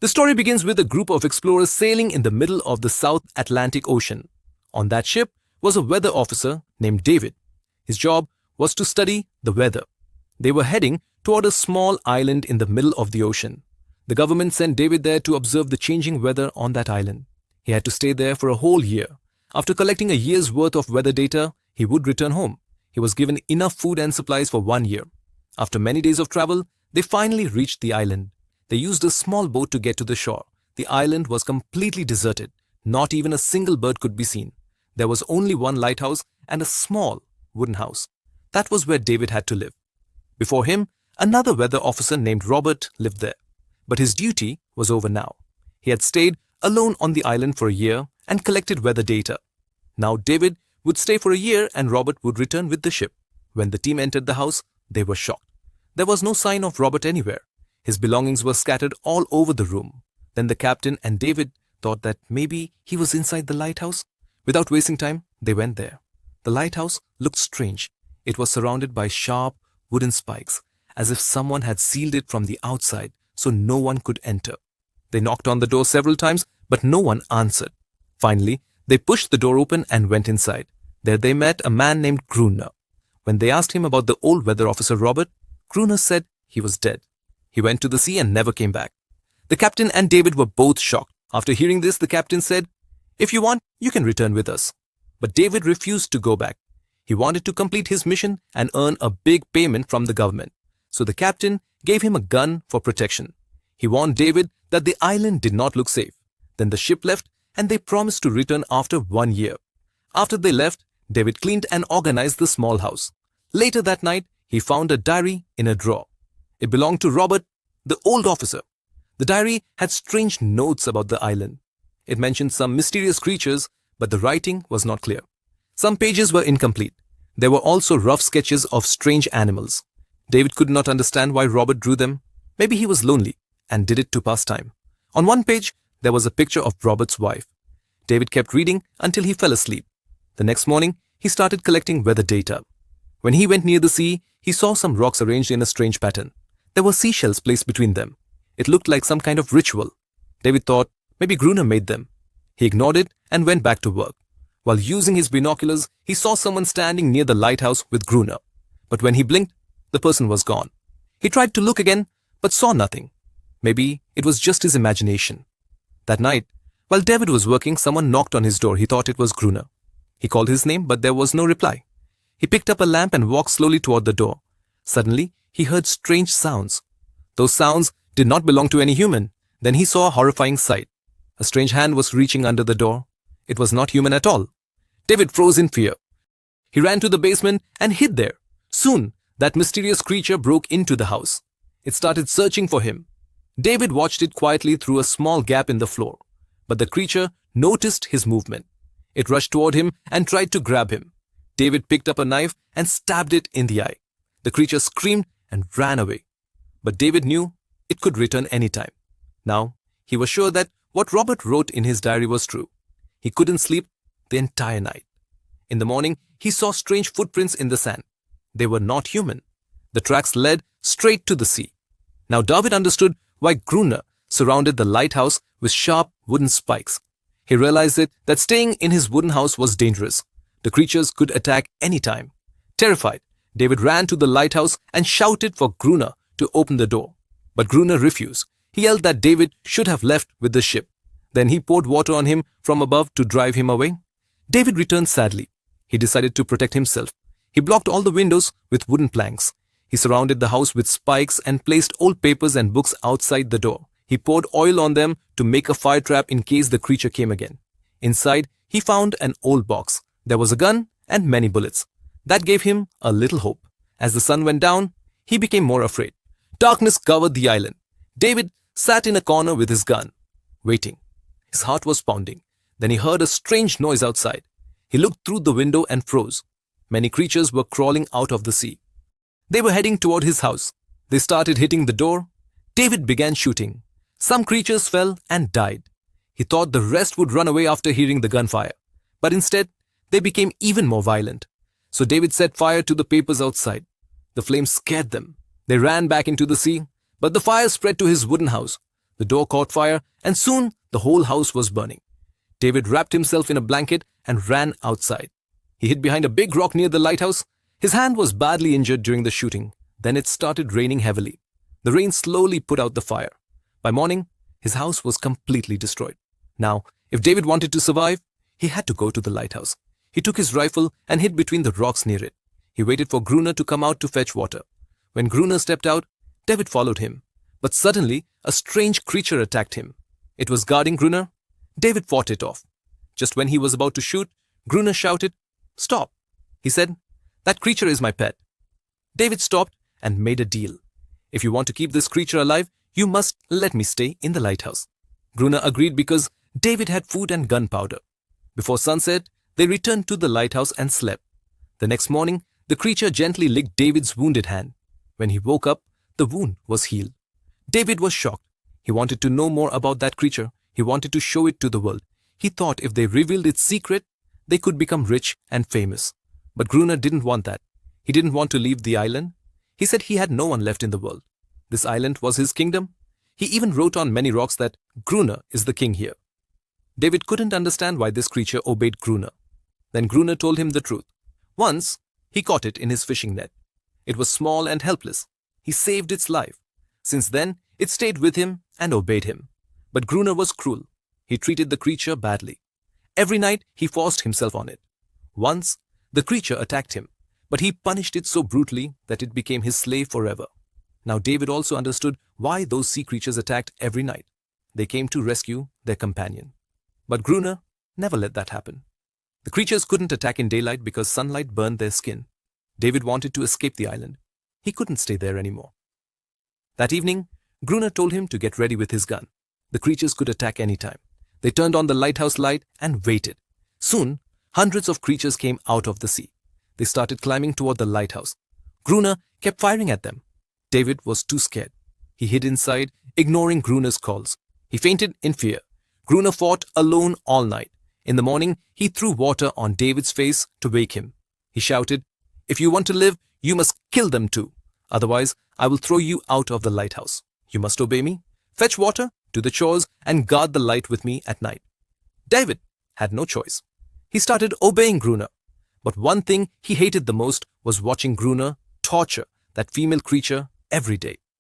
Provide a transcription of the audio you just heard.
The story begins with a group of explorers sailing in the middle of the South Atlantic Ocean. On that ship was a weather officer named David. His job was to study the weather. They were heading toward a small island in the middle of the ocean. The government sent David there to observe the changing weather on that island. He had to stay there for a whole year. After collecting a year's worth of weather data, he would return home. He was given enough food and supplies for 1 year. After many days of travel, they finally reached the island. They used a small boat to get to the shore. The island was completely deserted. Not even a single bird could be seen. There was only one lighthouse and a small wooden house. That was where David had to live. Before him, another weather officer named Robert lived there. But his duty was over now. He had stayed alone on the island for a year and collected weather data. Now David would stay for a year and Robert would return with the ship. When the team entered the house, they were shocked. There was no sign of Robert anywhere. His belongings were scattered all over the room. Then the captain and David thought that maybe he was inside the lighthouse. Without wasting time, they went there. The lighthouse looked strange. It was surrounded by sharp wooden spikes, as if someone had sealed it from the outside so no one could enter. They knocked on the door several times, but no one answered. Finally, they pushed the door open and went inside. There they met a man named Gruner. When they asked him about the old weather officer Robert, Gruner said he was dead. He went to the sea and never came back. The captain and David were both shocked. After hearing this, the captain said, "If you want, you can return with us." But David refused to go back. He wanted to complete his mission and earn a big payment from the government. So the captain gave him a gun for protection. He warned David that the island did not look safe. Then the ship left and they promised to return after 1 year. After they left, David cleaned and organized the small house. Later that night, he found a diary in a drawer. It belonged to Robert, the old officer. The diary had strange notes about the island. It mentioned some mysterious creatures, but the writing was not clear. Some pages were incomplete. There were also rough sketches of strange animals. David could not understand why Robert drew them. Maybe he was lonely and did it to pass time. On one page, there was a picture of Robert's wife. David kept reading until he fell asleep. The next morning, he started collecting weather data. When he went near the sea, he saw some rocks arranged in a strange pattern. There were seashells placed between them. It looked like some kind of ritual. David thought maybe Gruner made them. He ignored it and went back to work. While using his binoculars, he saw someone standing near the lighthouse with Gruner. But when he blinked, the person was gone. He tried to look again, but saw nothing. Maybe it was just his imagination. That night, while David was working, someone knocked on his door. He thought it was Gruner. He called his name, but there was no reply. He picked up a lamp and walked slowly toward the door. Suddenly, he heard strange sounds. Those sounds did not belong to any human. Then he saw a horrifying sight. A strange hand was reaching under the door. It was not human at all. David froze in fear. He ran to the basement and hid there. Soon, that mysterious creature broke into the house. It started searching for him. David watched it quietly through a small gap in the floor. But the creature noticed his movement. It rushed toward him and tried to grab him. David picked up a knife and stabbed it in the eye. The creature screamed and ran away. But David knew it could return anytime. Now, he was sure that what Robert wrote in his diary was true. He couldn't sleep the entire night. In the morning, he saw strange footprints in the sand. They were not human. The tracks led straight to the sea. Now David understood why Gruner surrounded the lighthouse with sharp wooden spikes. He realized that staying in his wooden house was dangerous. The creatures could attack any time. Terrified, David ran to the lighthouse and shouted for Gruner to open the door. But Gruner refused. He yelled that David should have left with the ship. Then he poured water on him from above to drive him away. David returned sadly. He decided to protect himself. He blocked all the windows with wooden planks. He surrounded the house with spikes and placed old papers and books outside the door. He poured oil on them to make a fire trap in case the creature came again. Inside, he found an old box. There was a gun and many bullets. That gave him a little hope. As the sun went down, he became more afraid. Darkness covered the island. David sat in a corner with his gun, waiting. His heart was pounding. Then he heard a strange noise outside. He looked through the window and froze. Many creatures were crawling out of the sea. They were heading toward his house. They started hitting the door. David began shooting. Some creatures fell and died. He thought the rest would run away after hearing the gunfire. But instead, they became even more violent. So David set fire to the papers outside. The flames scared them. They ran back into the sea, but the fire spread to his wooden house. The door caught fire, and soon the whole house was burning. David wrapped himself in a blanket and ran outside. He hid behind a big rock near the lighthouse. His hand was badly injured during the shooting. Then it started raining heavily. The rain slowly put out the fire. By morning, his house was completely destroyed. Now, if David wanted to survive, he had to go to the lighthouse. He took his rifle and hid between the rocks near it. He waited for Gruner to come out to fetch water. When Gruner stepped out, David followed him. But suddenly, a strange creature attacked him. It was guarding Gruner. David fought it off. Just when he was about to shoot, Gruner shouted, "Stop!" He said, "That creature is my pet." David stopped and made a deal. "If you want to keep this creature alive, you must let me stay in the lighthouse." Gruner agreed because David had food and gunpowder. Before sunset, they returned to the lighthouse and slept. The next morning, the creature gently licked David's wounded hand. When he woke up, the wound was healed. David was shocked. He wanted to know more about that creature. He wanted to show it to the world. He thought if they revealed its secret, they could become rich and famous. But Gruner didn't want that. He didn't want to leave the island. He said he had no one left in the world. This island was his kingdom. He even wrote on many rocks that Gruner is the king here. David couldn't understand why this creature obeyed Gruner. Then Gruner told him the truth. Once, he caught it in his fishing net. It was small and helpless. He saved its life. Since then, it stayed with him and obeyed him. But Gruner was cruel. He treated the creature badly. Every night, he forced himself on it. Once, the creature attacked him, but he punished it so brutally that it became his slave forever. Now David also understood why those sea creatures attacked every night. They came to rescue their companion. But Gruner never let that happen. The creatures couldn't attack in daylight because sunlight burned their skin. David wanted to escape the island. He couldn't stay there anymore. That evening, Gruner told him to get ready with his gun. The creatures could attack anytime. They turned on the lighthouse light and waited. Soon, hundreds of creatures came out of the sea. They started climbing toward the lighthouse. Gruner kept firing at them. David was too scared. He hid inside, ignoring Gruner's calls. He fainted in fear. Gruner fought alone all night. In the morning, he threw water on David's face to wake him. He shouted, "If you want to live, you must kill them too. Otherwise, I will throw you out of the lighthouse. You must obey me, fetch water, do the chores, and guard the light with me at night." David had no choice. He started obeying Gruner. But one thing he hated the most was watching Gruner torture that female creature every day.